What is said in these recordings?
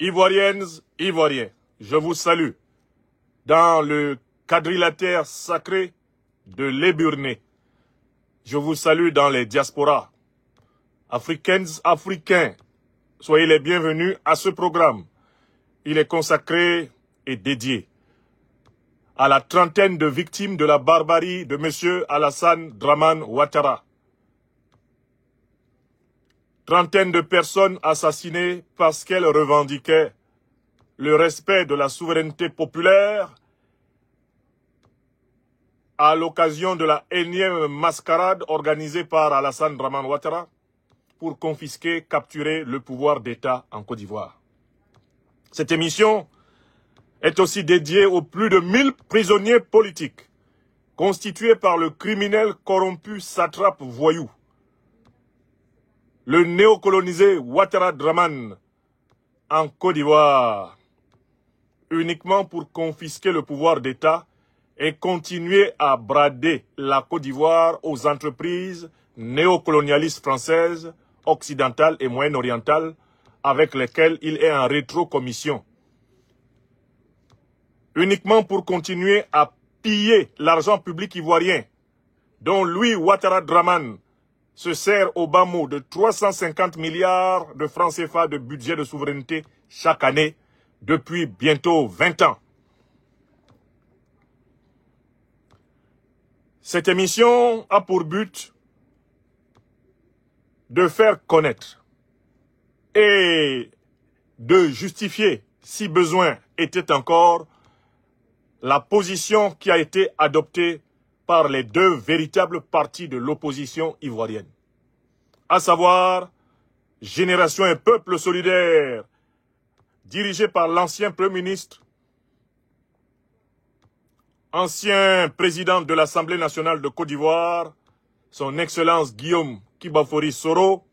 Ivoiriennes, Ivoiriens, je vous salue dans le quadrilatère sacré de l'Éburné. Je vous salue dans les diasporas. Africaines, Africains, soyez les bienvenus à ce programme. Il est consacré et dédié à la trentaine de victimes de la barbarie de M. Alassane Dramane Ouattara. Trentaine de personnes assassinées parce qu'elles revendiquaient le respect de la souveraineté populaire à l'occasion de la énième mascarade organisée par Alassane Dramane Ouattara pour confisquer, capturer le pouvoir d'État en Côte d'Ivoire. Cette émission est aussi dédiée aux plus de 1000 prisonniers politiques constitués par le criminel corrompu satrape voyou, le néocolonisé Ouattara Dramane en Côte d'Ivoire, uniquement pour confisquer le pouvoir d'État et continuer à brader la Côte d'Ivoire aux entreprises néocolonialistes françaises, occidentales et moyen-orientales avec lesquelles il est en rétrocommission. Uniquement pour continuer à piller l'argent public ivoirien, dont lui, Ouattara Dramane, se sert au bas mot de 350 milliards de francs CFA de budget de souveraineté chaque année depuis bientôt 20 ans. Cette émission a pour but de faire connaître et de justifier, si besoin était encore, la position qui a été adoptée par les deux véritables partis de l'opposition ivoirienne, à savoir Génération et Peuple solidaire, dirigé par l'ancien Premier ministre, ancien président de l'Assemblée nationale de Côte d'Ivoire, son Excellence Guillaume Kibafori Soro,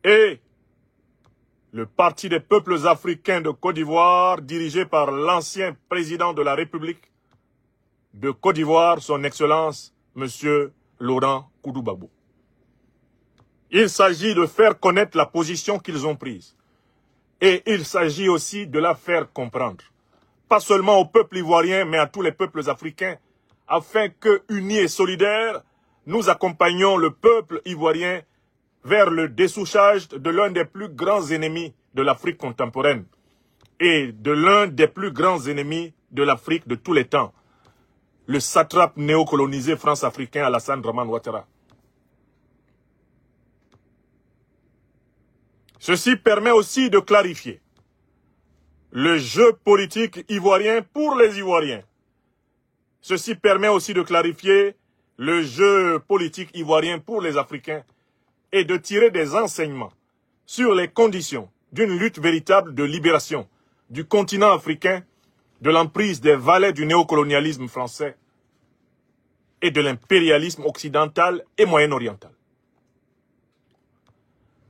et le Parti des peuples africains de Côte d'Ivoire, dirigé par l'ancien président de la République de Côte d'Ivoire, son Excellence, M. Laurent Koudou-Gbagbo. Il s'agit de faire connaître la position qu'ils ont prise. Et il s'agit aussi de la faire comprendre. Pas seulement au peuple ivoirien, mais à tous les peuples africains, afin que, unis et solidaires, nous accompagnions le peuple ivoirien vers le dessouchage de l'un des plus grands ennemis de l'Afrique contemporaine et de l'un des plus grands ennemis de l'Afrique de tous les temps, le satrape néocolonisé france-africain Alassane Dramane Ouattara. Ceci permet aussi de clarifier le jeu politique ivoirien pour les Ivoiriens. Ceci permet aussi de clarifier le jeu politique ivoirien pour les Africains et de tirer des enseignements sur les conditions d'une lutte véritable de libération du continent africain de l'emprise des valets du néocolonialisme français et de l'impérialisme occidental et moyen-oriental.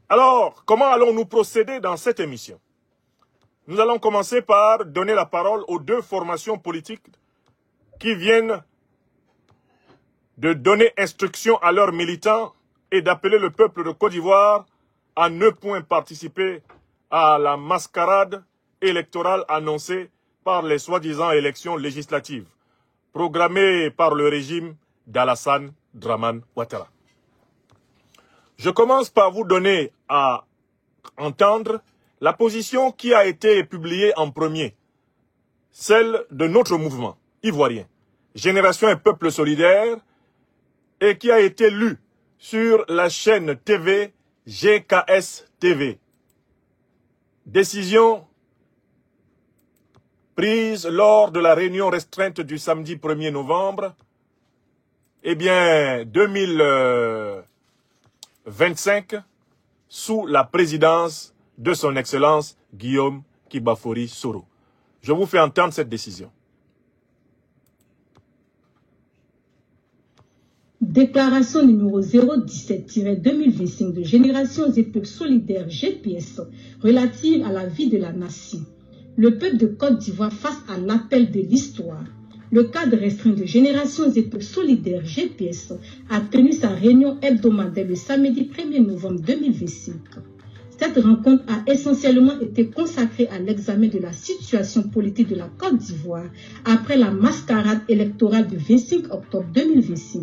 Alors, comment allons-nous procéder dans cette émission? Nous allons commencer par donner la parole aux deux formations politiques qui viennent de donner instruction à leurs militants et d'appeler le peuple de Côte d'Ivoire à ne point participer à la mascarade électorale annoncée par les soi-disant élections législatives, programmées par le régime d'Alassane Dramane Ouattara. Je commence par vous donner à entendre la position qui a été publiée en premier, celle de notre mouvement ivoirien, Génération et Peuple solidaire, et qui a été lue sur la chaîne TV GKS TV. Décision prise lors de la réunion restreinte du samedi 1er novembre, 2025, sous la présidence de son Excellence Guillaume Kibafori Soro. Je vous fais entendre cette décision. Déclaration numéro 017-2025 de Génération et Peuple solidaire GPS relative à la vie de la nation. Le peuple de Côte d'Ivoire face à l'appel de l'histoire. Le cadre restreint de Génération et Peuple solidaire GPS a tenu sa réunion hebdomadaire le samedi 1er novembre 2025. Cette rencontre a essentiellement été consacrée à l'examen de la situation politique de la Côte d'Ivoire après la mascarade électorale du 25 octobre 2025.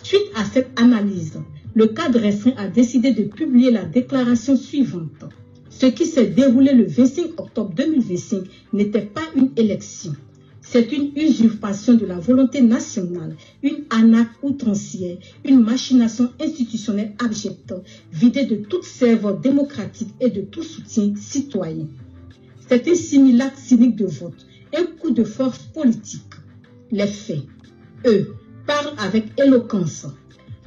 Suite à cette analyse, le cadre restreint a décidé de publier la déclaration suivante. Ce qui s'est déroulé le 25 octobre 2025 n'était pas une élection. C'est une usurpation de la volonté nationale, une arnaque outrancière, une machination institutionnelle abjecte, vidée de toute serveur démocratique et de tout soutien citoyen. C'est un simulacre cynique de vote, un coup de force politique. Les faits, eux, parlent avec éloquence.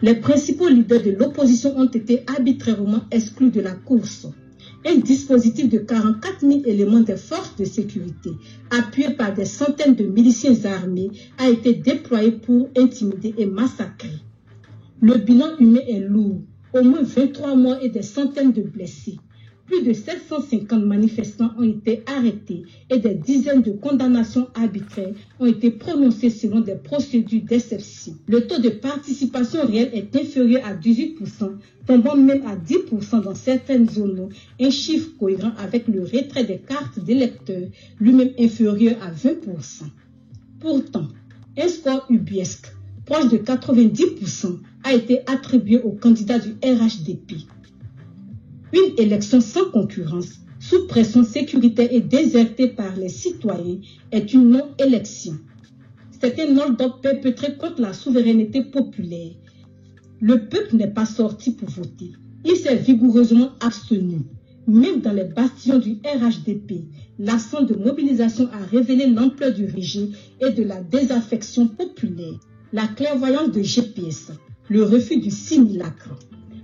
Les principaux leaders de l'opposition ont été arbitrairement exclus de la course. Un dispositif de 44 000 éléments des forces de sécurité, appuyé par des centaines de miliciens armés, a été déployé pour intimider et massacrer. Le bilan humain est lourd, au moins 23 morts et des centaines de blessés. Plus de 750 manifestants ont été arrêtés et des dizaines de condamnations arbitraires ont été prononcées selon des procédures d'exception. Le taux de participation réelle est inférieur à 18%, tombant même à 10% dans certaines zones, un chiffre cohérent avec le retrait des cartes d'électeurs, lui-même inférieur à 20%. Pourtant, un score ubuesque, proche de 90%, a été attribué au candidat du RHDP. Une élection sans concurrence, sous pression sécuritaire et désertée par les citoyens, est une non-élection. C'est un hold-up perpétré contre la souveraineté populaire. Le peuple n'est pas sorti pour voter. Il s'est vigoureusement abstenu. Même dans les bastions du RHDP, l'absence de mobilisation a révélé l'ampleur du régime et de la désaffection populaire. La clairvoyance de GPS, le refus du simulacre.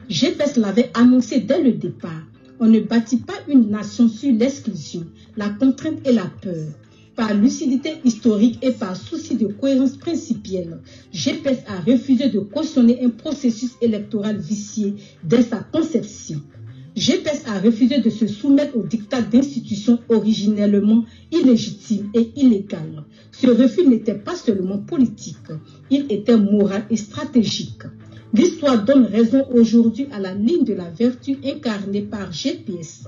GPS l'avait annoncé dès le départ. On ne bâtit pas une nation sur l'exclusion, la contrainte et la peur. Par lucidité historique et par souci de cohérence principielle, GPS a refusé de cautionner un processus électoral vicié dès sa conception. GPS a refusé de se soumettre au diktat d'institutions originellement illégitimes et illégales. Ce refus n'était pas seulement politique, il était moral et stratégique. L'histoire donne raison aujourd'hui à la ligne de la vertu incarnée par GPS.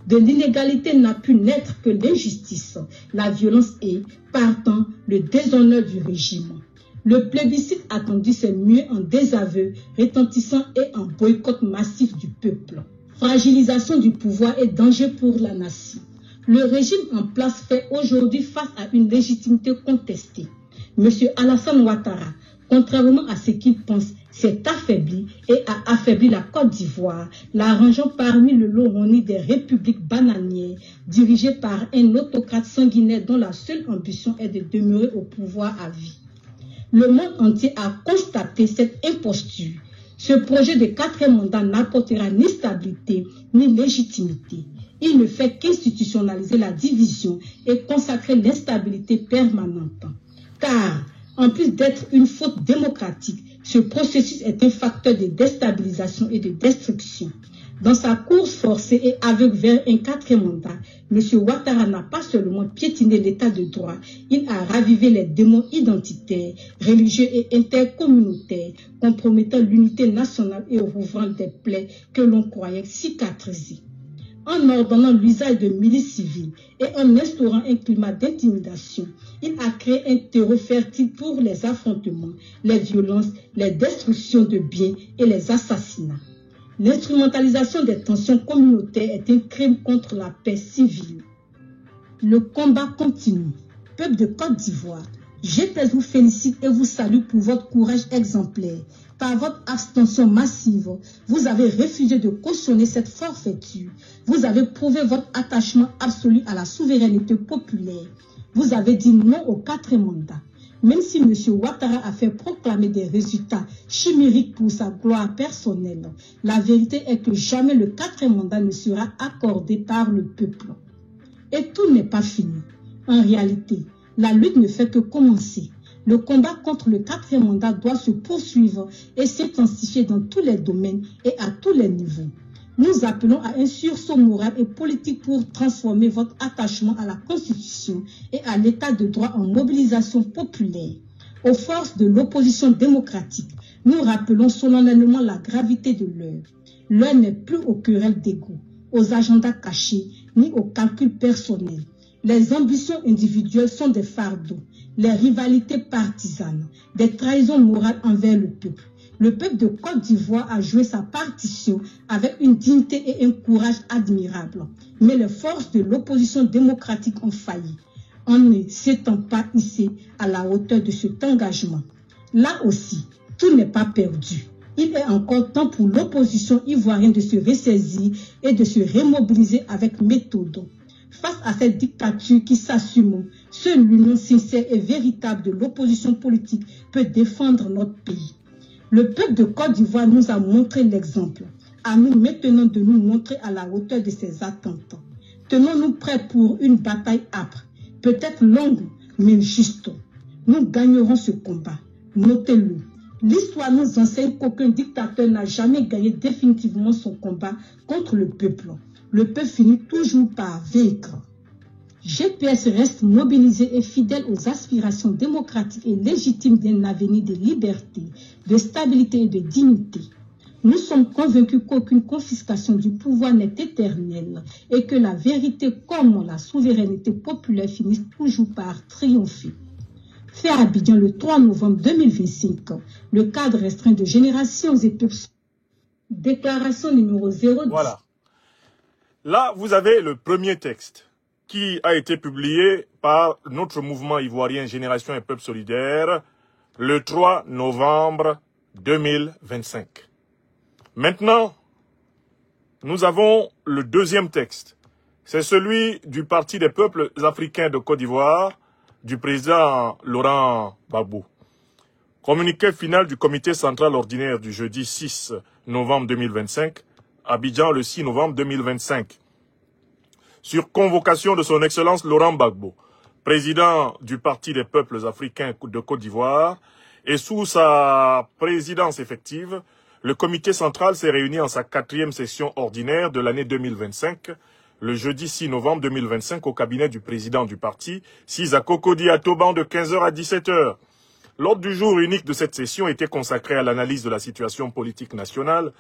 De l'inégalité n'a pu naître que l'injustice, la violence et, partant, le déshonneur du régime. Le plébiscite attendu s'est mué en désaveu retentissant et en boycott massif du peuple. Fragilisation du pouvoir et danger pour la nation. Le régime en place fait aujourd'hui face à une légitimité contestée. M. Alassane Ouattara, contrairement à ce qu'il pense, s'est affaibli et a affaibli la Côte d'Ivoire, la rangeant parmi le lot roni des républiques bananières dirigées par un autocrate sanguinaire dont la seule ambition est de demeurer au pouvoir à vie. Le monde entier a constaté cette imposture. Ce projet de 4e mandat n'apportera ni stabilité ni légitimité. Il ne fait qu'institutionnaliser la division et consacrer l'instabilité permanente. Car, en plus d'être une faute démocratique, ce processus est un facteur de déstabilisation et de destruction. Dans sa course forcée et aveugle vers un 4e mandat, M. Ouattara n'a pas seulement piétiné l'état de droit, il a ravivé les démons identitaires, religieux et intercommunautaires, compromettant l'unité nationale et rouvrant des plaies que l'on croyait cicatrisées. En ordonnant l'usage de milices civiles et en instaurant un climat d'intimidation, il a créé un terreau fertile pour les affrontements, les violences, les destructions de biens et les assassinats. L'instrumentalisation des tensions communautaires est un crime contre la paix civile. Le combat continue. Peuple de Côte d'Ivoire, GPS vous félicite et vous salue pour votre courage exemplaire. Par votre abstention massive, vous avez refusé de cautionner cette forfaiture. Vous avez prouvé votre attachement absolu à la souveraineté populaire. Vous avez dit non au 4e mandat. Même si M. Ouattara a fait proclamer des résultats chimériques pour sa gloire personnelle, la vérité est que jamais le 4e mandat ne sera accordé par le peuple. Et tout n'est pas fini. En réalité, la lutte ne fait que commencer. Le combat contre le 4e mandat doit se poursuivre et s'intensifier dans tous les domaines et à tous les niveaux. Nous appelons à un sursaut moral et politique pour transformer votre attachement à la Constitution et à l'état de droit en mobilisation populaire. Aux forces de l'opposition démocratique, nous rappelons solennellement la gravité de l'heure. L'heure n'est plus aux querelles d'ego, aux agendas cachés, ni aux calculs personnels. Les ambitions individuelles sont des fardeaux, les rivalités partisanes, des trahisons morales envers le peuple. Le peuple de Côte d'Ivoire a joué sa partition avec une dignité et un courage admirables. Mais les forces de l'opposition démocratique ont failli. On ne s'étant pas hissé à la hauteur de cet engagement. Là aussi, tout n'est pas perdu. Il est encore temps pour l'opposition ivoirienne de se ressaisir et de se remobiliser avec méthode. Face à cette dictature qui s'assume, seule l'union sincère et véritable de l'opposition politique peut défendre notre pays. Le peuple de Côte d'Ivoire nous a montré l'exemple. À nous maintenant de nous montrer à la hauteur de ses attentes. Tenons-nous prêts pour une bataille âpre, peut-être longue, mais juste. Nous gagnerons ce combat. Notez-le. L'histoire nous enseigne qu'aucun dictateur n'a jamais gagné définitivement son combat contre le peuple. Le peuple finit toujours par vaincre. GPS reste mobilisé et fidèle aux aspirations démocratiques et légitimes d'un avenir de liberté, de stabilité et de dignité. Nous sommes convaincus qu'aucune confiscation du pouvoir n'est éternelle et que la vérité comme la souveraineté populaire finissent toujours par triompher. Fait à Abidjan le 3 novembre 2025, le cadre restreint de Générations et Peuples. Déclaration numéro 010. Voilà. Là, vous avez le premier texte qui a été publié par notre mouvement ivoirien Génération et Peuples Solidaires le 3 novembre 2025. Maintenant, nous avons le deuxième texte. C'est celui du Parti des peuples africains de Côte d'Ivoire, du président Laurent Gbagbo. Communiqué final du comité central ordinaire du jeudi 6 novembre 2025, Abidjan le 6 novembre 2025. Sur convocation de son Excellence Laurent Gbagbo, président du Parti des peuples africains de Côte d'Ivoire, et sous sa présidence effective, le comité central s'est réuni en sa 4e session ordinaire de l'année 2025, le jeudi 6 novembre 2025 au cabinet du président du parti, Sisa Kokodi Atoban de 15h à 17h. L'ordre du jour unique de cette session était consacré à l'analyse de la situation politique nationale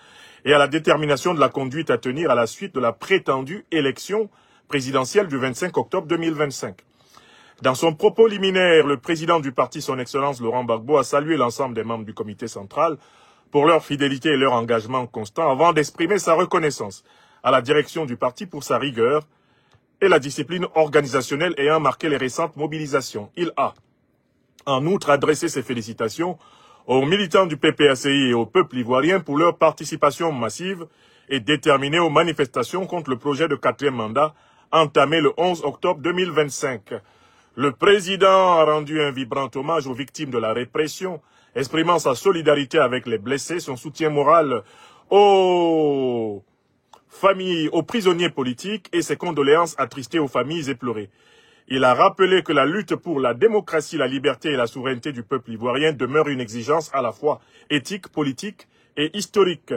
et à la détermination de la conduite à tenir à la suite de la prétendue élection présidentielle du 25 octobre 2025. Dans son propos liminaire, le président du parti, son Excellence Laurent Gbagbo, a salué l'ensemble des membres du comité central pour leur fidélité et leur engagement constant avant d'exprimer sa reconnaissance à la direction du parti pour sa rigueur et la discipline organisationnelle ayant marqué les récentes mobilisations. Il a, en outre, adressé ses félicitations aux militants du PPACI et au peuple ivoirien pour leur participation massive et déterminée aux manifestations contre le projet de 4e mandat entamé le 11 octobre 2025. Le président a rendu un vibrant hommage aux victimes de la répression, exprimant sa solidarité avec les blessés, son soutien moral aux familles, aux prisonniers politiques et ses condoléances attristées aux familles éplorées. Il a rappelé que la lutte pour la démocratie, la liberté et la souveraineté du peuple ivoirien demeure une exigence à la fois éthique, politique et historique.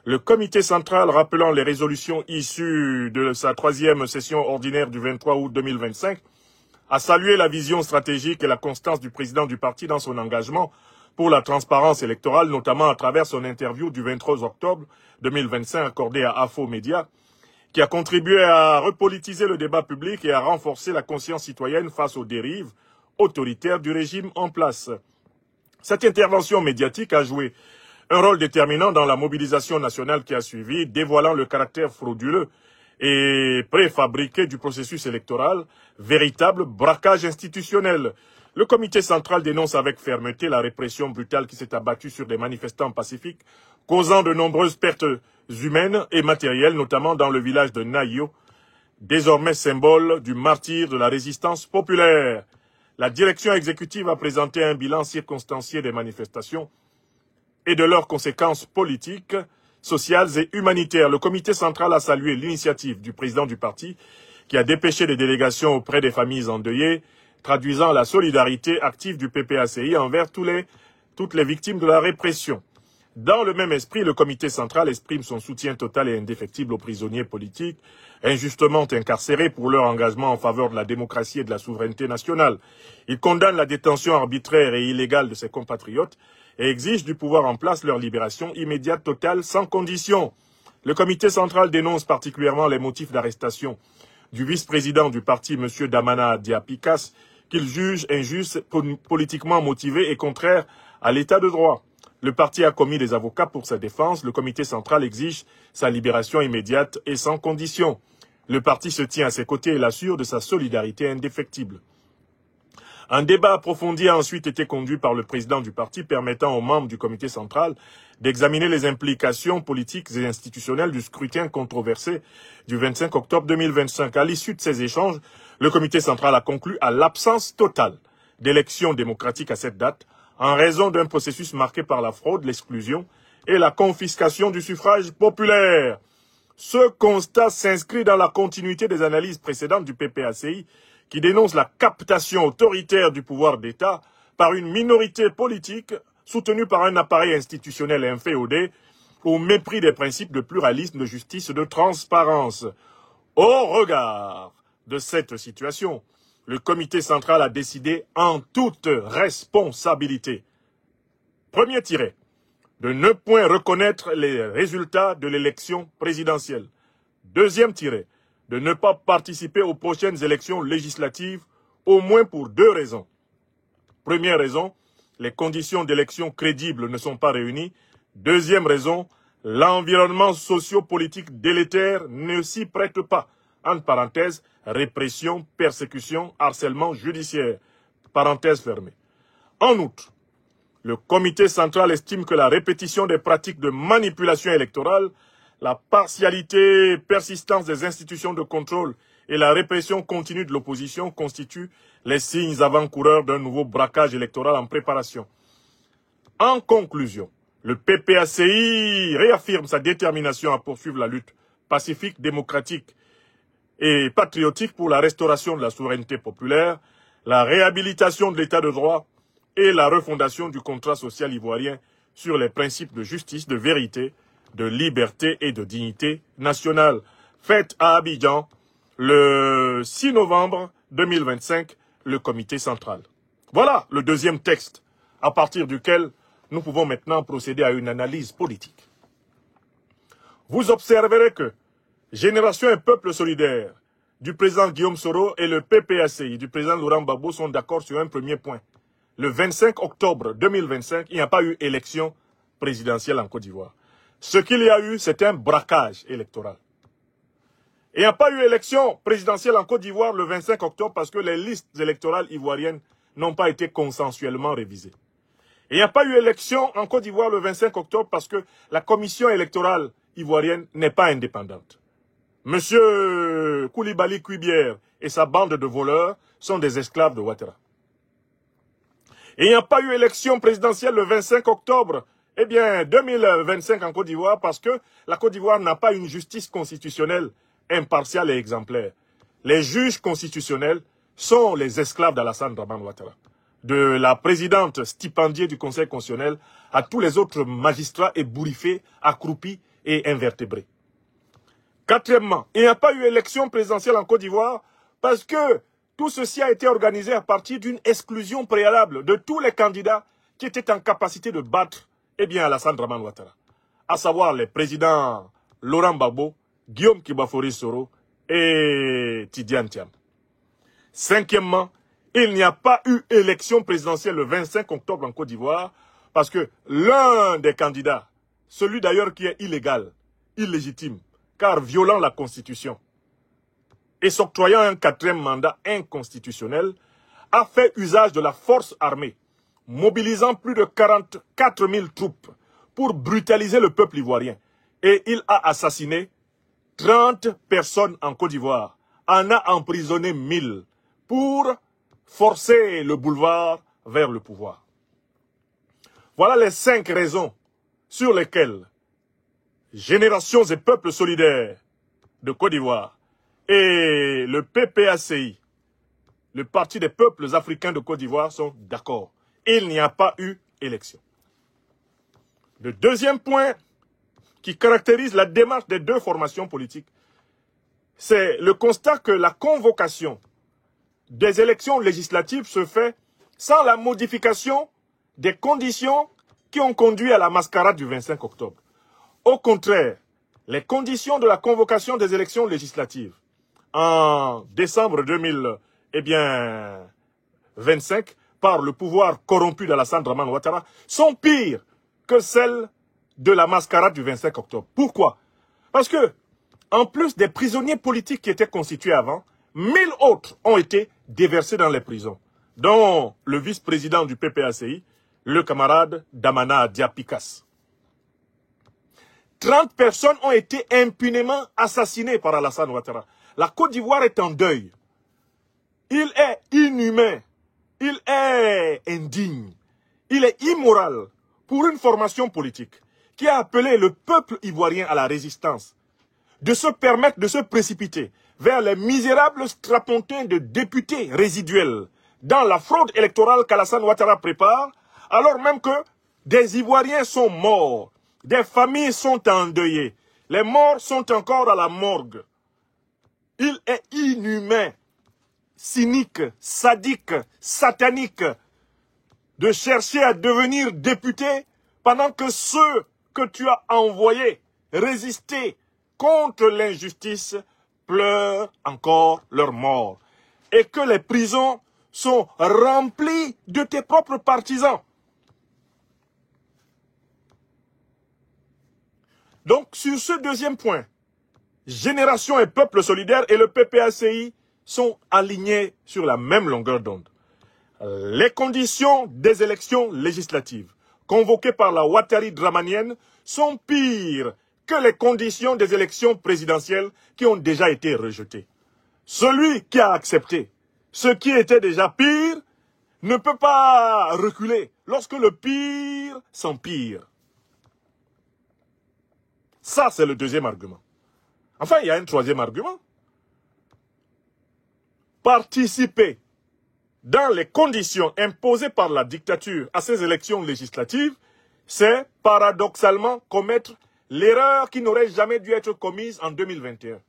Le comité central, rappelant les résolutions issues de sa 3e session ordinaire du 23 août 2025, a salué la vision stratégique et la constance du président du parti dans son engagement pour la transparence électorale, notamment à travers son interview du 23 octobre 2025 accordée à Afo Média, qui a contribué à repolitiser le débat public et à renforcer la conscience citoyenne face aux dérives autoritaires du régime en place. Cette intervention médiatique a joué un rôle déterminant dans la mobilisation nationale qui a suivi, dévoilant le caractère frauduleux et préfabriqué du processus électoral, véritable braquage institutionnel. Le comité central dénonce avec fermeté la répression brutale qui s'est abattue sur des manifestants pacifiques, causant de nombreuses pertes humaines et matérielles, notamment dans le village de Nayo, désormais symbole du martyre de la résistance populaire. La direction exécutive a présenté un bilan circonstancié des manifestations et de leurs conséquences politiques, sociales et humanitaires. Le comité central a salué l'initiative du président du parti qui a dépêché des délégations auprès des familles endeuillées, traduisant la solidarité active du PPACI envers toutes les victimes de la répression. Dans le même esprit, le comité central exprime son soutien total et indéfectible aux prisonniers politiques, injustement incarcérés pour leur engagement en faveur de la démocratie et de la souveraineté nationale. Il condamne la détention arbitraire et illégale de ses compatriotes et exige du pouvoir en place leur libération immédiate, totale, sans condition. Le comité central dénonce particulièrement les motifs d'arrestation du vice-président du parti, M. Damana Diapikas, qu'il juge injuste, politiquement motivé et contraire à l'état de droit. Le parti a commis des avocats pour sa défense. Le comité central exige sa libération immédiate et sans condition. Le parti se tient à ses côtés et l'assure de sa solidarité indéfectible. Un débat approfondi a ensuite été conduit par le président du parti, permettant aux membres du comité central d'examiner les implications politiques et institutionnelles du scrutin controversé du 25 octobre 2025. À l'issue de ces échanges, le comité central a conclu à l'absence totale d'élections démocratiques à cette date, en raison d'un processus marqué par la fraude, l'exclusion et la confiscation du suffrage populaire. Ce constat s'inscrit dans la continuité des analyses précédentes du PPACI, qui dénonce la captation autoritaire du pouvoir d'État par une minorité politique soutenue par un appareil institutionnel inféodé au mépris des principes de pluralisme, de justice et de transparence. Au regard de cette situation, le comité central a décidé en toute responsabilité, premier tiré, de ne point reconnaître les résultats de l'élection présidentielle. Deuxième tiré, de ne pas participer aux prochaines élections législatives, au moins pour deux raisons. Première raison, les conditions d'élection crédibles ne sont pas réunies. Deuxième raison, l'environnement socio-politique délétère ne s'y prête pas. Entre parenthèses, répression, persécution, harcèlement judiciaire. Parenthèse fermée. En outre, le comité central estime que la répétition des pratiques de manipulation électorale, la partialité et persistance des institutions de contrôle et la répression continue de l'opposition constituent les signes avant-coureurs d'un nouveau braquage électoral en préparation. En conclusion, le PPACI réaffirme sa détermination à poursuivre la lutte pacifique, démocratique et patriotique pour la restauration de la souveraineté populaire, la réhabilitation de l'état de droit et la refondation du contrat social ivoirien sur les principes de justice, de vérité, de liberté et de dignité nationale. Faite à Abidjan le 6 novembre 2025, le comité central. Voilà le deuxième texte à partir duquel nous pouvons maintenant procéder à une analyse politique. Vous observerez que Génération et Peuple solidaire du président Guillaume Soro et le PPACI du président Laurent Gbagbo sont d'accord sur un premier point. Le 25 octobre 2025, il n'y a pas eu élection présidentielle en Côte d'Ivoire. Ce qu'il y a eu, c'est un braquage électoral. Il n'y a pas eu élection présidentielle en Côte d'Ivoire le 25 octobre parce que les listes électorales ivoiriennes n'ont pas été consensuellement révisées. Il n'y a pas eu élection en Côte d'Ivoire le 25 octobre parce que la commission électorale ivoirienne n'est pas indépendante. Monsieur Koulibaly Kuibière et sa bande de voleurs sont des esclaves de Ouattara. Et il n'y a pas eu élection présidentielle le 25 octobre 2025 en Côte d'Ivoire parce que la Côte d'Ivoire n'a pas une justice constitutionnelle impartiale et exemplaire. Les juges constitutionnels sont les esclaves d'Alassane Dramane Ouattara. De la présidente stipendiée du Conseil constitutionnel à tous les autres magistrats ébouriffés, accroupis et invertébrés. Quatrièmement, il n'y a pas eu élection présidentielle en Côte d'Ivoire parce que tout ceci a été organisé à partir d'une exclusion préalable de tous les candidats qui étaient en capacité de battre Alassane Dramane Ouattara, à savoir les présidents Laurent Gbagbo, Guillaume Kibafori Soro et Tidiane Thiam. Cinquièmement, il n'y a pas eu élection présidentielle le 25 octobre en Côte d'Ivoire parce que l'un des candidats, celui d'ailleurs qui est illégal, illégitime, car violant la Constitution et s'octroyant un quatrième mandat inconstitutionnel, a fait usage de la force armée, mobilisant plus de 44 000 troupes pour brutaliser le peuple ivoirien. Et il a assassiné 30 personnes en Côte d'Ivoire, en a emprisonné 1000 pour forcer le boulevard vers le pouvoir. Voilà les 5 raisons sur lesquelles Générations et Peuples solidaires de Côte d'Ivoire et le PPACI, le Parti des peuples africains de Côte d'Ivoire, sont d'accord. Il n'y a pas eu élection. Le deuxième point qui caractérise la démarche des deux formations politiques, c'est le constat que la convocation des élections législatives se fait sans la modification des conditions qui ont conduit à la mascarade du 25 octobre. Au contraire, les conditions de la convocation des élections législatives en décembre 2025 par le pouvoir corrompu d'Alassane Dramane Ouattara sont pires que celles de la mascarade du 25 octobre. Pourquoi? Parce que, en plus des prisonniers politiques qui étaient constitués avant, 1000 autres ont été déversés dans les prisons, dont le vice-président du PPACI, le camarade Damana Diapikas. 30 personnes ont été impunément assassinées par Alassane Ouattara. La Côte d'Ivoire est en deuil. Il est inhumain. Il est indigne. Il est immoral pour une formation politique qui a appelé le peuple ivoirien à la résistance de se permettre de se précipiter vers les misérables strapontins de députés résiduels dans la fraude électorale qu'Alassane Ouattara prépare, alors même que des Ivoiriens sont morts, des familles sont endeuillées, les morts sont encore à la morgue. Il est inhumain, cynique, sadique, satanique de chercher à devenir député pendant que ceux que tu as envoyés résister contre l'injustice pleurent encore leur mort et que les prisons sont remplies de tes propres partisans. Donc, sur ce deuxième point, Génération et Peuple Solidaire et le PPACI sont alignés sur la même longueur d'onde. Les conditions des élections législatives convoquées par la Ouattari dramanienne sont pires que les conditions des élections présidentielles qui ont déjà été rejetées. Celui qui a accepté ce qui était déjà pire ne peut pas reculer lorsque le pire s'empire. Ça, c'est le deuxième argument. Enfin, il y a un troisième argument. Participer dans les conditions imposées par la dictature à ces élections législatives, c'est paradoxalement commettre l'erreur qui n'aurait jamais dû être commise en 2021.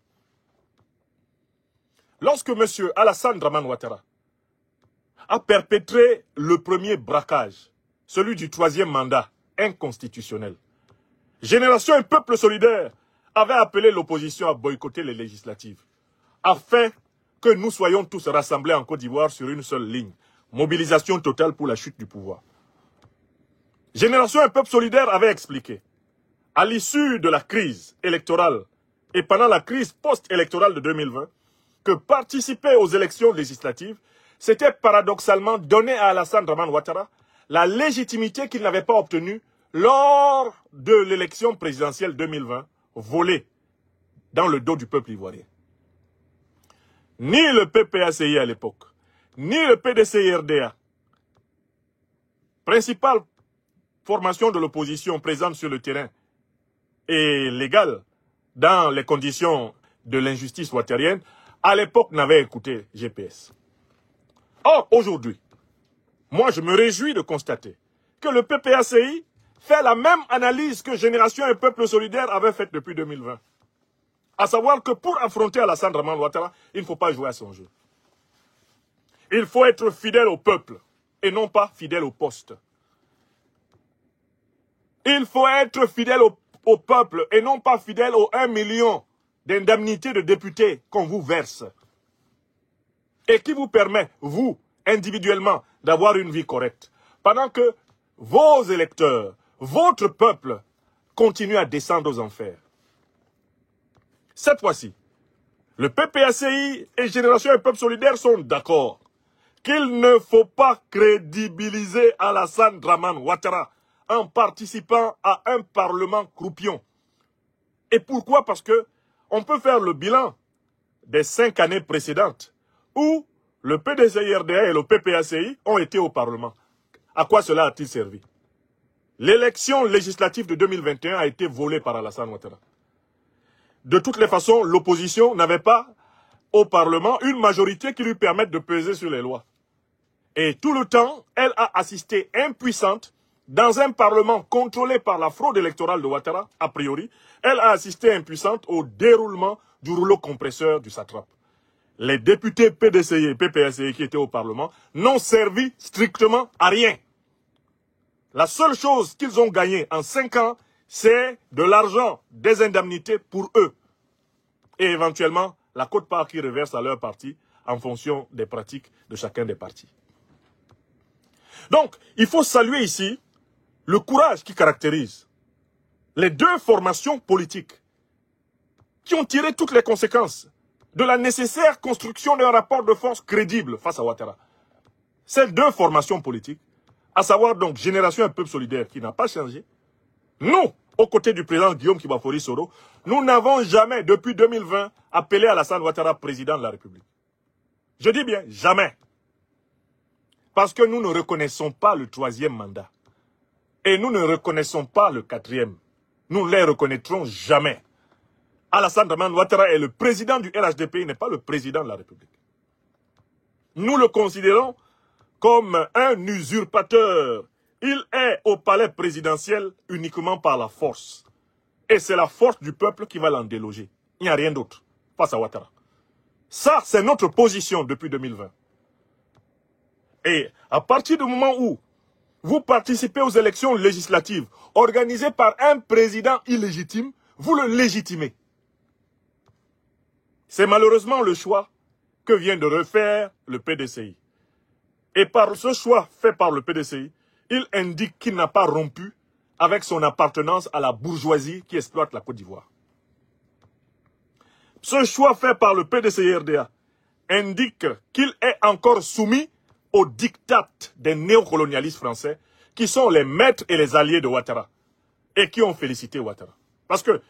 Lorsque M. Alassane Dramane Ouattara a perpétré le premier braquage, celui du troisième mandat inconstitutionnel, Génération et Peuple Solidaire avait appelé l'opposition à boycotter les législatives, afin que nous soyons tous rassemblés en Côte d'Ivoire sur une seule ligne. Mobilisation totale pour la chute du pouvoir. Génération et Peuple Solidaire avait expliqué, à l'issue de la crise électorale et pendant la crise post-électorale de 2020, que participer aux élections législatives, c'était paradoxalement donner à Alassane Dramane Ouattara la légitimité qu'il n'avait pas obtenue lors de l'élection présidentielle 2020, volée dans le dos du peuple ivoirien. Ni le PPACI à l'époque, ni le PDCI-RDA, principale formation de l'opposition présente sur le terrain et légale dans les conditions de l'injustice ouattarienne, à l'époque n'avaient écouté GPS. Or, aujourd'hui, moi je me réjouis de constater que le PPACI fait la même analyse que Génération et Peuple Solidaire avait faite depuis 2020. À savoir que pour affronter Alassane Dramane Ouattara, il ne faut pas jouer à son jeu. Il faut être fidèle au peuple et non pas fidèle au poste. Il faut être fidèle au peuple et non pas fidèle aux 1 million d'indemnités de députés qu'on vous verse. Et qui vous permet, vous, individuellement, d'avoir une vie correcte. Pendant que vos électeurs, votre peuple, continuent à descendre aux enfers. Cette fois-ci, le PPACI et Génération et Peuple Solidaire sont d'accord qu'il ne faut pas crédibiliser Alassane Dramane Ouattara en participant à un parlement croupion. Et pourquoi? Parce que on peut faire le bilan des 5 années précédentes où le PDCI-RDA et le PPACI ont été au Parlement. À quoi cela a-t-il servi? L'élection législative de 2021 a été volée par Alassane Ouattara. De toutes les façons, l'opposition n'avait pas au Parlement une majorité qui lui permette de peser sur les lois. Et tout le temps, elle a assisté impuissante dans un Parlement contrôlé par la fraude électorale de Ouattara, a priori. Elle a assisté impuissante au déroulement du rouleau compresseur du satrape. Les députés PDCI et PPACI qui étaient au Parlement n'ont servi strictement à rien. La seule chose qu'ils ont gagnée en 5 ans, c'est de l'argent, des indemnités pour eux. Et éventuellement, la quote-part qui reverse à leur parti en fonction des pratiques de chacun des partis. Donc, il faut saluer ici le courage qui caractérise les deux formations politiques qui ont tiré toutes les conséquences de la nécessaire construction d'un rapport de force crédible face à Ouattara. Ces deux formations politiques, à savoir donc Génération et Peuple Solidaire qui n'a pas changé, nous, aux côtés du président Guillaume Kibafori Soro, nous n'avons jamais, depuis 2020, appelé Alassane Ouattara président de la République. Je dis bien, jamais. Parce que nous ne reconnaissons pas le troisième mandat. Et nous ne reconnaissons pas le quatrième. Nous ne les reconnaîtrons jamais. Alassane Dramane Ouattara est le président du RHDP, il n'est pas le président de la République. Nous le considérons comme un usurpateur. Il est au palais présidentiel uniquement par la force. Et c'est la force du peuple qui va l'en déloger. Il n'y a rien d'autre face à Ouattara. Ça, c'est notre position depuis 2020. Et à partir du moment où vous participez aux élections législatives organisées par un président illégitime, vous le légitimez. C'est malheureusement le choix que vient de refaire le PDCI. Et par ce choix fait par le PDCI, il indique qu'il n'a pas rompu avec son appartenance à la bourgeoisie qui exploite la Côte d'Ivoire. Ce choix fait par le PDCI-RDA indique qu'il est encore soumis aux diktats des néocolonialistes français qui sont les maîtres et les alliés de Ouattara et qui ont félicité Ouattara. Parce que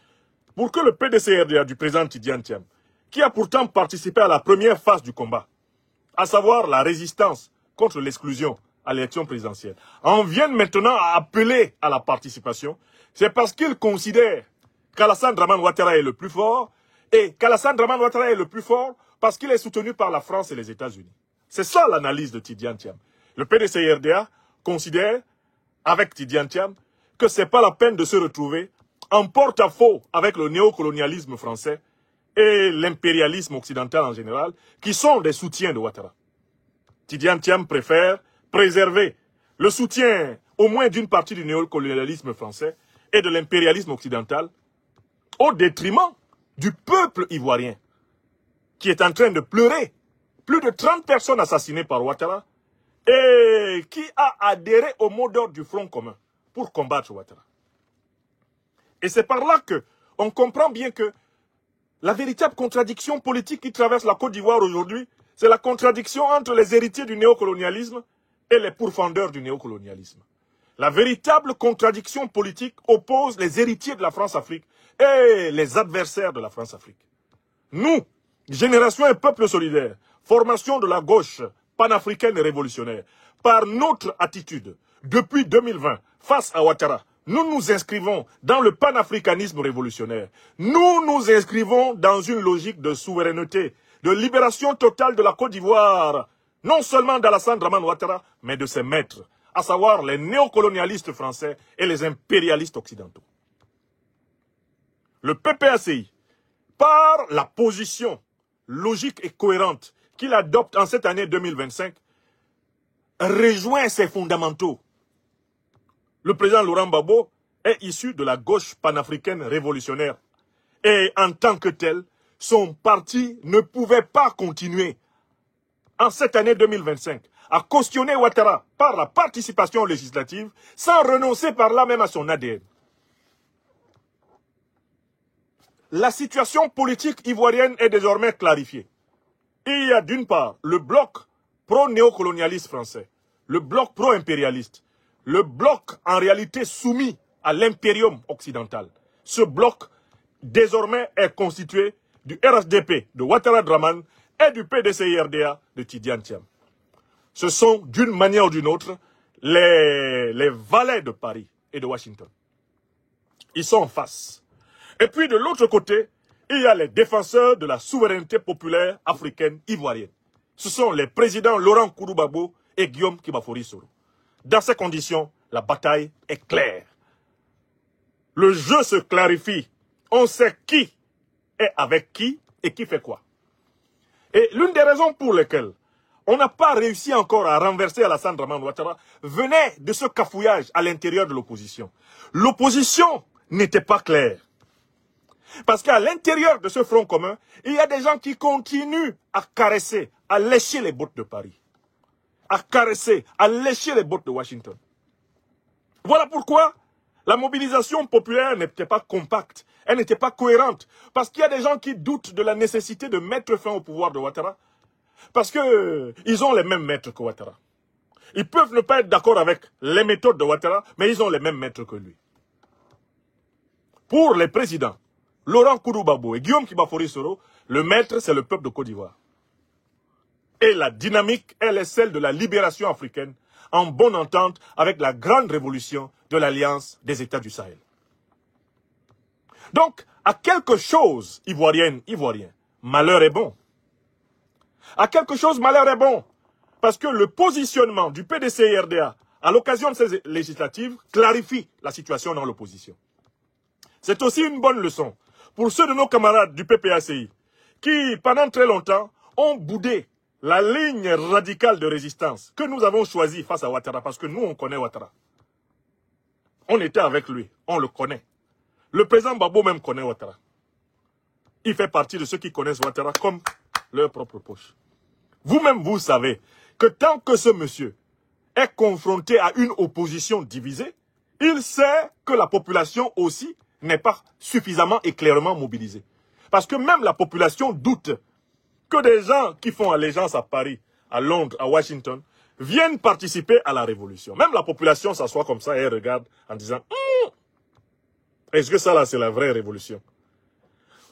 pour que le PDCI-RDA du président Tidjane Thiam, qui a pourtant participé à la première phase du combat, à savoir la résistance contre l'exclusion à l'élection présidentielle, en vienne maintenant à appeler à la participation, c'est parce qu'il considère qu'Alassane Dramane Ouattara est le plus fort, et qu'Alassane Dramane Ouattara est le plus fort parce qu'il est soutenu par la France et les États-Unis. C'est ça l'analyse de Tidjane Thiam. Le PDCI-RDA considère, avec Tidjane Thiam, que ce n'est pas la peine de se retrouver en porte-à-faux avec le néocolonialisme français et l'impérialisme occidental en général, qui sont des soutiens de Ouattara. Tidjane Thiam préfère préserver le soutien au moins d'une partie du néocolonialisme français et de l'impérialisme occidental au détriment du peuple ivoirien qui est en train de pleurer. Plus de 30 personnes assassinées par Ouattara et qui a adhéré au mot d'ordre du Front commun pour combattre Ouattara. Et c'est par là qu'on comprend bien que la véritable contradiction politique qui traverse la Côte d'Ivoire aujourd'hui, c'est la contradiction entre les héritiers du néocolonialisme et les pourfendeurs du néocolonialisme. La véritable contradiction politique oppose les héritiers de la France-Afrique et les adversaires de la France-Afrique. Nous, Génération et Peuple Solidaire, formation de la gauche panafricaine et révolutionnaire, par notre attitude, depuis 2020, face à Ouattara, nous nous inscrivons dans le panafricanisme révolutionnaire. Nous nous inscrivons dans une logique de souveraineté, de libération totale de la Côte d'Ivoire, non seulement d'Alassane Dramane Ouattara, mais de ses maîtres, à savoir les néocolonialistes français et les impérialistes occidentaux. Le PPACI, par la position logique et cohérente qu'il adopte en cette année 2025, rejoint ses fondamentaux. Le président Laurent Gbagbo est issu de la gauche panafricaine révolutionnaire. Et en tant que tel, son parti ne pouvait pas continuer en cette année 2025 à cautionner Ouattara par la participation législative sans renoncer par là même à son ADN. La situation politique ivoirienne est désormais clarifiée. Il y a d'une part le bloc pro-néocolonialiste français, le bloc pro-impérialiste, le bloc en réalité soumis à l'impérium occidental. Ce bloc désormais est constitué du RHDP de Ouattara Dramane et du PDCI-RDA de Tidjane Thiam. Ce sont d'une manière ou d'une autre les valets de Paris et de Washington. Ils sont en face. Et puis de l'autre côté, il y a les défenseurs de la souveraineté populaire africaine ivoirienne. Ce sont les présidents Laurent Koudou-Gbagbo et Guillaume Kibafori Soro. Dans ces conditions, la bataille est claire. Le jeu se clarifie. On sait qui est avec qui et qui fait quoi. Et l'une des raisons pour lesquelles on n'a pas réussi encore à renverser Alassane Dramane Ouattara venait de ce cafouillage à l'intérieur de l'opposition. L'opposition n'était pas clair. Parce qu'à l'intérieur de ce front commun, il y a des gens qui continuent à caresser, à lécher les bottes de Paris. À caresser, à lécher les bottes de Washington. Voilà pourquoi la mobilisation populaire n'était pas compacte, elle n'était pas cohérente. Parce qu'il y a des gens qui doutent de la nécessité de mettre fin au pouvoir de Ouattara. Parce qu'ils ont les mêmes maîtres que Ouattara. Ils peuvent ne pas être d'accord avec les méthodes de Ouattara, mais ils ont les mêmes maîtres que lui. Pour les présidents, Laurent Koudou-Gbagbo et Guillaume Kibafori Soro, le maître, c'est le peuple de Côte d'Ivoire. Et la dynamique, elle est celle de la libération africaine, en bonne entente avec la grande révolution de l'Alliance des États du Sahel. Donc, à quelque chose, ivoirienne, ivoirien, malheur est bon. À quelque chose, malheur est bon. Parce que le positionnement du PDC-RDA à l'occasion de ces législatives clarifie la situation dans l'opposition. C'est aussi une bonne leçon pour ceux de nos camarades du PPACI qui, pendant très longtemps, ont boudé la ligne radicale de résistance que nous avons choisie face à Ouattara, parce que nous, on connaît Ouattara. On était avec lui, on le connaît. Le président Gbagbo même connaît Ouattara. Il fait partie de ceux qui connaissent Ouattara comme leur propre poche. Vous-même, vous savez que tant que ce monsieur est confronté à une opposition divisée, il sait que la population aussi n'est pas suffisamment et clairement mobilisée. Parce que même la population doute que des gens qui font allégeance à Paris, à Londres, à Washington, viennent participer à la révolution. Même la population s'assoit comme ça et regarde en disant est-ce que ça là c'est la vraie révolution?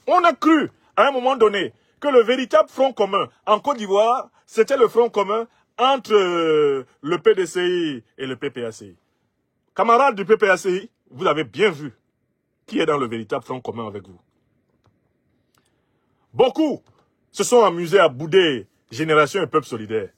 On a cru à un moment donné que le véritable front commun en Côte d'Ivoire, c'était le front commun entre le PDCI et le PPACI. Camarades du PPACI, vous avez bien vu qui est dans le véritable front commun avec vous. Beaucoup se sont amusés à bouder Génération et Peuple Solidaire,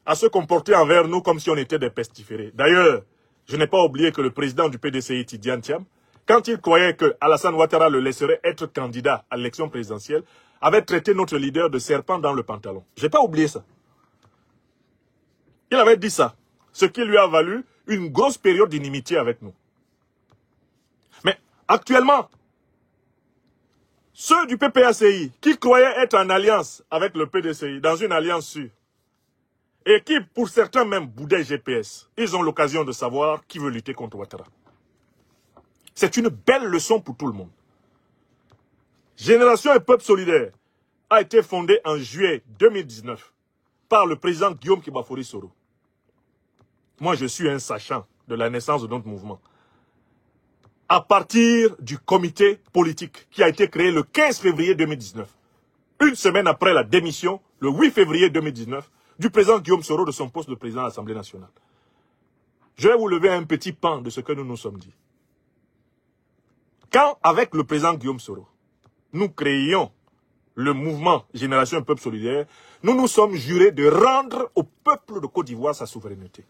à se comporter envers nous comme si on était des pestiférés. D'ailleurs, je n'ai pas oublié que le président du PDCI, Tidiane Thiam, quand il croyait que Alassane Ouattara le laisserait être candidat à l'élection présidentielle, avait traité notre leader de serpent dans le pantalon. Je n'ai pas oublié ça. Il avait dit ça, ce qui lui a valu une grosse période d'inimitié avec nous. Mais actuellement, ceux du PPACI qui croyaient être en alliance avec le PDCI, dans une alliance sûre, et qui, pour certains même, boudaient GPS, ils ont l'occasion de savoir qui veut lutter contre Ouattara. C'est une belle leçon pour tout le monde. Génération et Peuple Solidaire a été fondée en juillet 2019 par le président Guillaume Kibafori Soro. Moi, je suis un sachant de la naissance de notre mouvement. À partir du comité politique qui a été créé le 15 février 2019, une semaine après la démission, le 8 février 2019, du président Guillaume Soro de son poste de président de l'Assemblée nationale. Je vais vous lever un petit pan de ce que nous nous sommes dit. Quand, avec le président Guillaume Soro, nous créions le mouvement Génération et Peuple Solidaire, nous nous sommes jurés de rendre au peuple de Côte d'Ivoire sa souveraineté.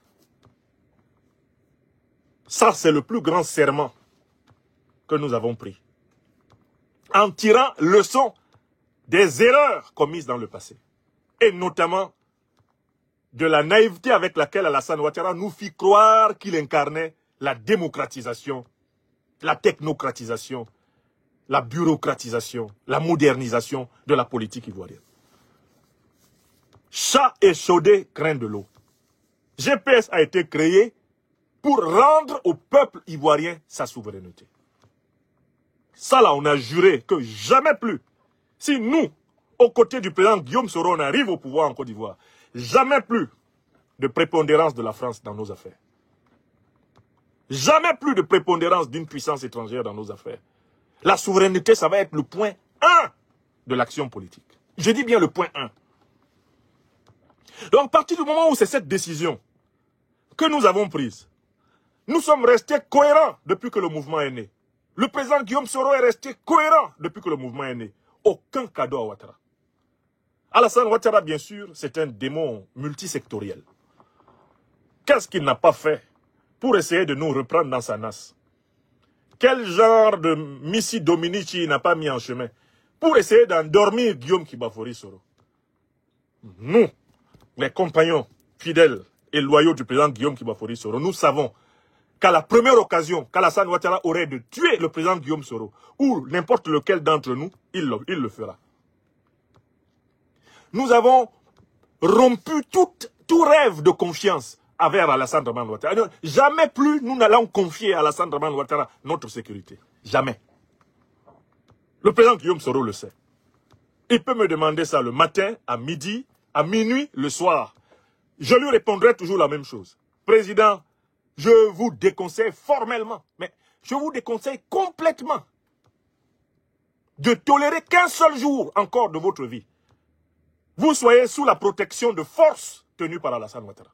Ça, c'est le plus grand serment que nous avons pris. En tirant leçon des erreurs commises dans le passé. Et notamment de la naïveté avec laquelle Alassane Ouattara nous fit croire qu'il incarnait la démocratisation, la technocratisation, la bureaucratisation, la modernisation de la politique ivoirienne. Chat échaudé craint de l'eau. GPS a été créé pour rendre au peuple ivoirien sa souveraineté. Ça là, on a juré que jamais plus, si nous, aux côtés du président Guillaume Soro, on arrive au pouvoir en Côte d'Ivoire, jamais plus de prépondérance de la France dans nos affaires. Jamais plus de prépondérance d'une puissance étrangère dans nos affaires. La souveraineté, ça va être le point 1 de l'action politique. Je dis bien le point 1. Donc, à partir du moment où c'est cette décision que nous avons prise, nous sommes restés cohérents depuis que le mouvement est né. Le président Guillaume Soro est resté cohérent depuis que le mouvement est né. Aucun cadeau à Ouattara. Alassane Ouattara, bien sûr, c'est un démon multisectoriel. Qu'est-ce qu'il n'a pas fait pour essayer de nous reprendre dans sa nasse? Quel genre de Missi Dominici il n'a pas mis en chemin pour essayer d'endormir Guillaume Kibafori Soro? Nous, les compagnons fidèles et loyaux du président Guillaume Kibafori Soro, nous savons qu'à la première occasion qu'Alassane Ouattara aurait de tuer le président Guillaume Soro, ou n'importe lequel d'entre nous, il le fera. Nous avons rompu tout rêve de confiance envers Alassane Dramane Ouattara. Jamais plus nous n'allons confier à Alassane Dramane Ouattara notre sécurité. Jamais. Le président Guillaume Soro le sait. Il peut me demander ça le matin, à midi, à minuit, le soir. Je lui répondrai toujours la même chose. Président, je vous déconseille formellement, mais je vous déconseille complètement de tolérer qu'un seul jour encore de votre vie. Vous soyez sous la protection de forces tenues par Alassane Ouattara.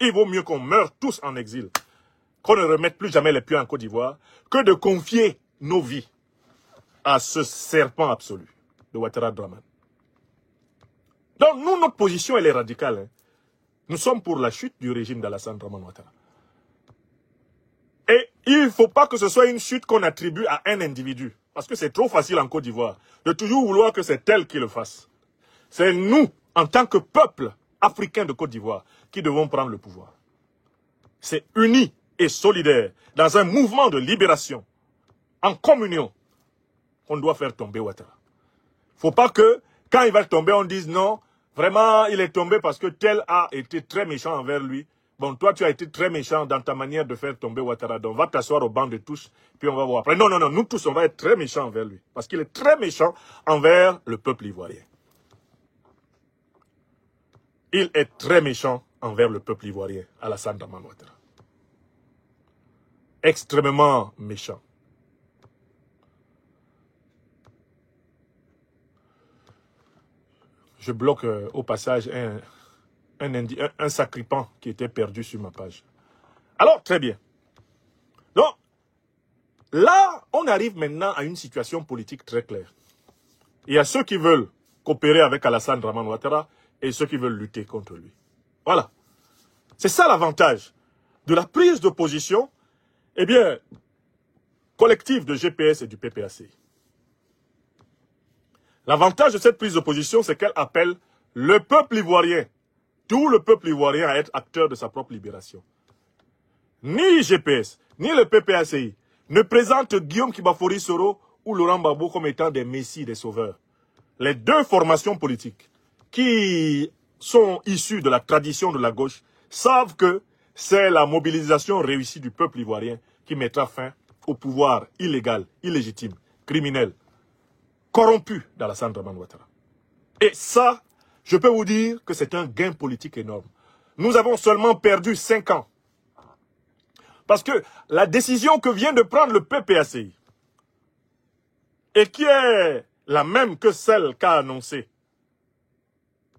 Il vaut mieux qu'on meure tous en exil, qu'on ne remette plus jamais les pieds en Côte d'Ivoire, que de confier nos vies à ce serpent absolu de Ouattara Dramane. Donc nous, notre position, elle est radicale. Hein. Nous sommes pour la chute du régime d'Alassane Dramane Ouattara. Et il ne faut pas que ce soit une chute qu'on attribue à un individu. Parce que c'est trop facile en Côte d'Ivoire de toujours vouloir que c'est elle qui le fasse. C'est nous, en tant que peuple africain de Côte d'Ivoire, qui devons prendre le pouvoir. C'est unis et solidaires, dans un mouvement de libération, en communion, qu'on doit faire tomber Ouattara. Il ne faut pas que, quand il va tomber, on dise non, vraiment, il est tombé parce que tel a été très méchant envers lui. Bon, toi, tu as été très méchant dans ta manière de faire tomber Ouattara. Donc, va t'asseoir au banc de touche, puis on va voir après. Non, non, non, nous tous, on va être très méchants envers lui. Parce qu'il est très méchant envers le peuple ivoirien. Il est très méchant envers le peuple ivoirien, Alassane Dramane Ouattara. Extrêmement méchant. Je bloque au passage un sacripant qui était perdu sur ma page. Alors, très bien. Donc, là, on arrive maintenant à une situation politique très claire. Il y a ceux qui veulent coopérer avec Alassane Dramane Ouattara et ceux qui veulent lutter contre lui. Voilà. C'est ça l'avantage de la prise de position, eh bien, collective de GPS et du PPACI. L'avantage de cette prise de position, c'est qu'elle appelle le peuple ivoirien, tout le peuple ivoirien à être acteur de sa propre libération. Ni GPS, ni le PPACI ne présentent Guillaume Kibafori Soro ou Laurent Gbagbo comme étant des messies, des sauveurs. Les deux formations politiques qui sont issues de la tradition de la gauche savent que c'est la mobilisation réussie du peuple ivoirien qui mettra fin au pouvoir illégal, illégitime, criminel, corrompu d'Alassane Dramane Ouattara. Et ça, je peux vous dire que c'est un gain politique énorme. Nous avons seulement perdu 5 ans. Parce que la décision que vient de prendre le PPACI, et qui est la même que celle qu'a annoncée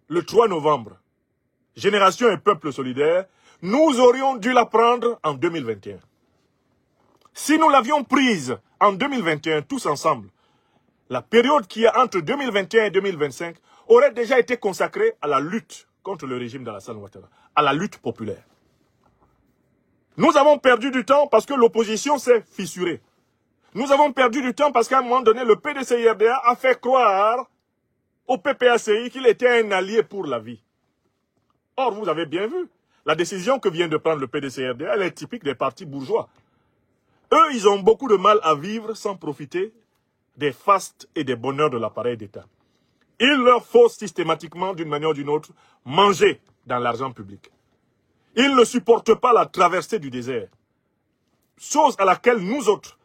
le 3 novembre, Génération et Peuple Solidaire, nous aurions dû la prendre en 2021. Si nous l'avions prise en 2021, tous ensemble, la période qui est entre 2021 et 2025 aurait déjà été consacrée à la lutte contre le régime d'Alassane Ouattara, à la lutte populaire. Nous avons perdu du temps parce que l'opposition s'est fissurée. Nous avons perdu du temps parce qu'à un moment donné, le PDCIRDA a fait croire au PPACI qu'il était un allié pour la vie. Or, vous avez bien vu, la décision que vient de prendre le PDCIRDA, elle est typique des partis bourgeois. Eux, ils ont beaucoup de mal à vivre sans profiter des fastes et des bonheurs de l'appareil d'État. Il leur faut systématiquement, d'une manière ou d'une autre, manger dans l'argent public. Ils ne supportent pas la traversée du désert. Chose à laquelle nous autres,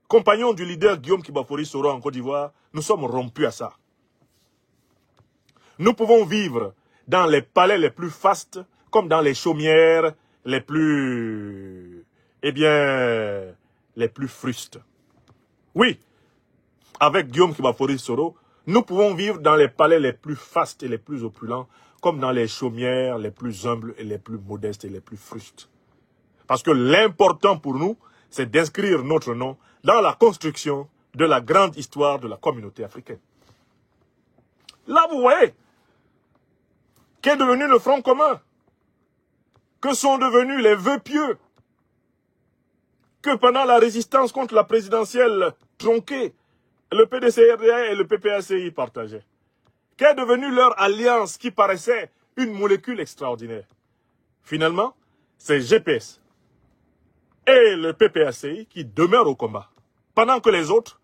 compagnons du leader Guillaume Kibafori Soro en Côte d'Ivoire, nous sommes rompus à ça. Nous pouvons vivre dans les palais les plus fastes, comme dans les chaumières les plus, les plus frustes. Oui, avec Guillaume Kibafori Soro, nous pouvons vivre dans les palais les plus fastes et les plus opulents, comme dans les chaumières les plus humbles et les plus modestes et les plus frustes. Parce que l'important pour nous, c'est d'inscrire notre nom dans la construction de la grande histoire de la communauté africaine. Là, vous voyez, qu'est devenu le Front commun? Que sont devenus les vœux pieux? Que pendant la résistance contre la présidentielle tronquée, le PDCRDA et le PPACI partageaient? Qu'est devenue leur alliance qui paraissait une molécule extraordinaire? Finalement, c'est GPS, et le PPACI qui demeurent au combat. Pendant que les autres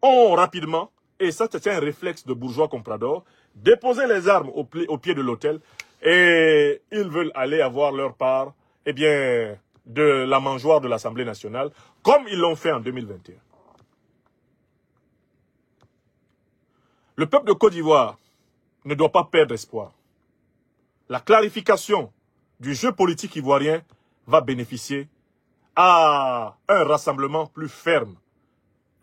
ont rapidement, et ça c'est un réflexe de bourgeois compradors, déposé les armes au pied de l'autel et ils veulent aller avoir leur part, eh bien, de la mangeoire de l'Assemblée nationale, comme ils l'ont fait en 2021. Le peuple de Côte d'Ivoire ne doit pas perdre espoir. La clarification du jeu politique ivoirien va bénéficier à un rassemblement plus ferme,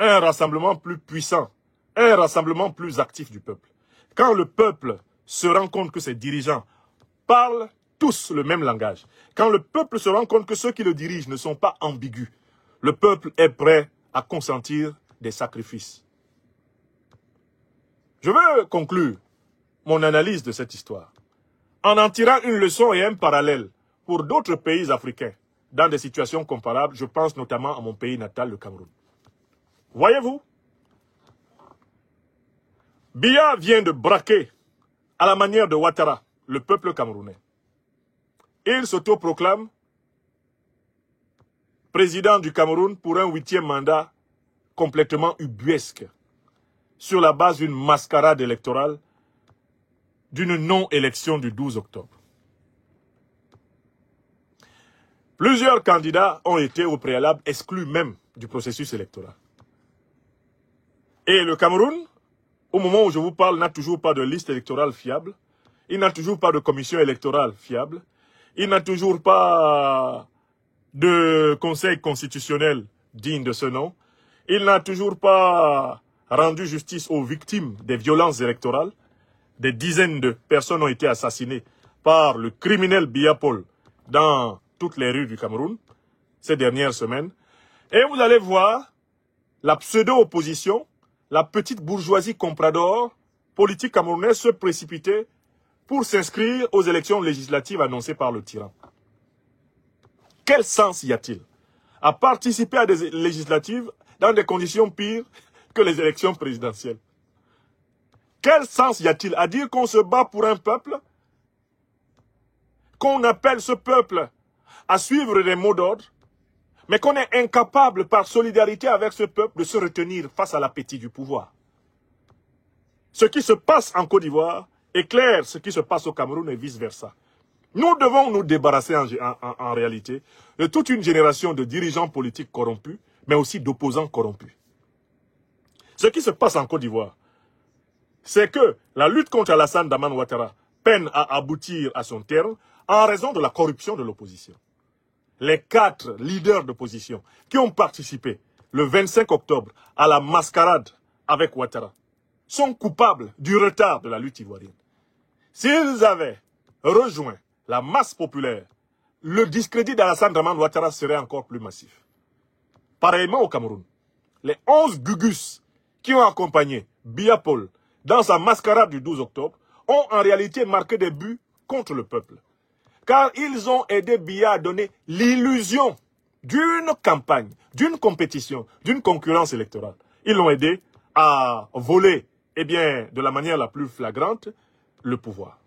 un rassemblement plus puissant, un rassemblement plus actif du peuple. Quand le peuple se rend compte que ses dirigeants parlent tous le même langage, quand le peuple se rend compte que ceux qui le dirigent ne sont pas ambigus, le peuple est prêt à consentir des sacrifices. Je veux conclure mon analyse de cette histoire en tirant une leçon et un parallèle pour d'autres pays africains dans des situations comparables. Je pense notamment à mon pays natal, le Cameroun. Voyez-vous, Biya vient de braquer, à la manière de Ouattara, le peuple camerounais. Il s'autoproclame président du Cameroun pour un 8e mandat complètement ubuesque, sur la base d'une mascarade électorale, d'une non-élection du 12 octobre. Plusieurs candidats ont été au préalable exclus même du processus électoral. Et le Cameroun, au moment où je vous parle, n'a toujours pas de liste électorale fiable. Il n'a toujours pas de commission électorale fiable. Il n'a toujours pas de conseil constitutionnel digne de ce nom. Il n'a toujours pas rendu justice aux victimes des violences électorales. Des dizaines de personnes ont été assassinées par le criminel Biya Paul dans toutes les rues du Cameroun ces dernières semaines. Et vous allez voir la pseudo-opposition, la petite bourgeoisie comprador politique camerounaise se précipiter pour s'inscrire aux élections législatives annoncées par le tyran. Quel sens y a-t-il à participer à des législatives dans des conditions pires que les élections présidentielles? Quel sens y a-t-il à dire qu'on se bat pour un peuple, qu'on appelle ce peuple à suivre des mots d'ordre, mais qu'on est incapable, par solidarité avec ce peuple, de se retenir face à l'appétit du pouvoir? Ce qui se passe en Côte d'Ivoire éclaire ce qui se passe au Cameroun et vice-versa. Nous devons nous débarrasser en réalité de toute une génération de dirigeants politiques corrompus, mais aussi d'opposants corrompus. Ce qui se passe en Côte d'Ivoire, c'est que la lutte contre Alassane Dramane Ouattara peine à aboutir à son terme en raison de la corruption de l'opposition. Les 4 leaders d'opposition qui ont participé le 25 octobre à la mascarade avec Ouattara sont coupables du retard de la lutte ivoirienne. S'ils avaient rejoint la masse populaire, le discrédit d'Alassane Dramane Ouattara serait encore plus massif. Pareillement au Cameroun, les 11 gugus qui ont accompagné Biya Paul dans sa mascarade du 12 octobre ont en réalité marqué des buts contre le peuple. Car ils ont aidé Biya à donner l'illusion d'une campagne, d'une compétition, d'une concurrence électorale. Ils l'ont aidé à voler, eh bien, de la manière la plus flagrante, le pouvoir.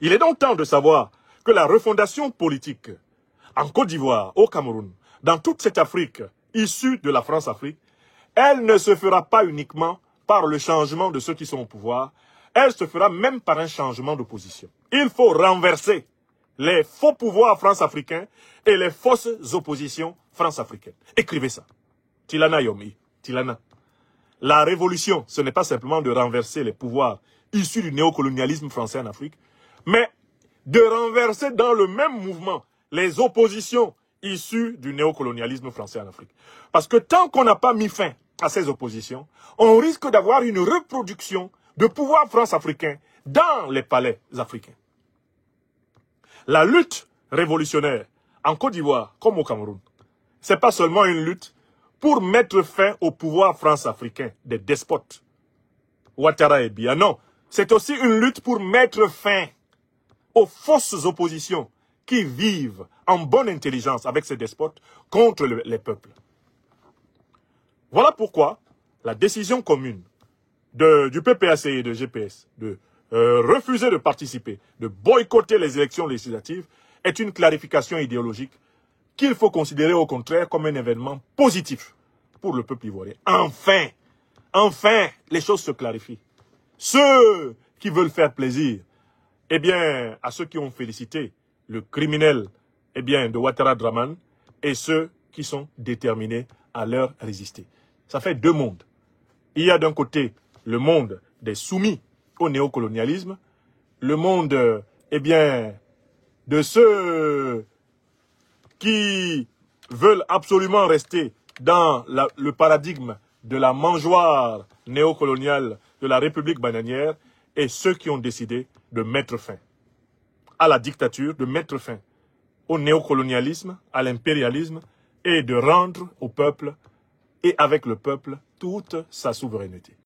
Il est donc temps de savoir que la refondation politique en Côte d'Ivoire, au Cameroun, dans toute cette Afrique issue de la France-Afrique, elle ne se fera pas uniquement par le changement de ceux qui sont au pouvoir, elle se fera même par un changement d'opposition. Il faut renverser les faux pouvoirs france-africains et les fausses oppositions france-africaines. Écrivez ça. Tilana Yomi, Tilana. La révolution, ce n'est pas simplement de renverser les pouvoirs issus du néocolonialisme français en Afrique, mais de renverser dans le même mouvement les oppositions issues du néocolonialisme français en Afrique. Parce que tant qu'on n'a pas mis fin à ces oppositions, on risque d'avoir une reproduction de pouvoir france-africain dans les palais africains. La lutte révolutionnaire en Côte d'Ivoire comme au Cameroun, ce n'est pas seulement une lutte pour mettre fin au pouvoir france-africain des despotes, Ouattara et Biya. Non, c'est aussi une lutte pour mettre fin aux fausses oppositions qui vivent en bonne intelligence avec ces despotes contre les peuples. Voilà pourquoi la décision commune du PPACI et de GPS de refuser de participer, de boycotter les élections législatives est une clarification idéologique qu'il faut considérer au contraire comme un événement positif pour le peuple ivoirien. Enfin, les choses se clarifient. Ceux qui veulent faire plaisir, eh bien, à ceux qui ont félicité le criminel, eh bien, de Ouattara Draman, et ceux qui sont déterminés à leur résister. Ça fait deux mondes. Il y a d'un côté le monde des soumis au néocolonialisme, le monde, eh bien, de ceux qui veulent absolument rester dans le paradigme de la mangeoire néocoloniale de la République bananière, et ceux qui ont décidé de mettre fin à la dictature, de mettre fin au néocolonialisme, à l'impérialisme, et de rendre au peuple, et avec le peuple, toute sa souveraineté.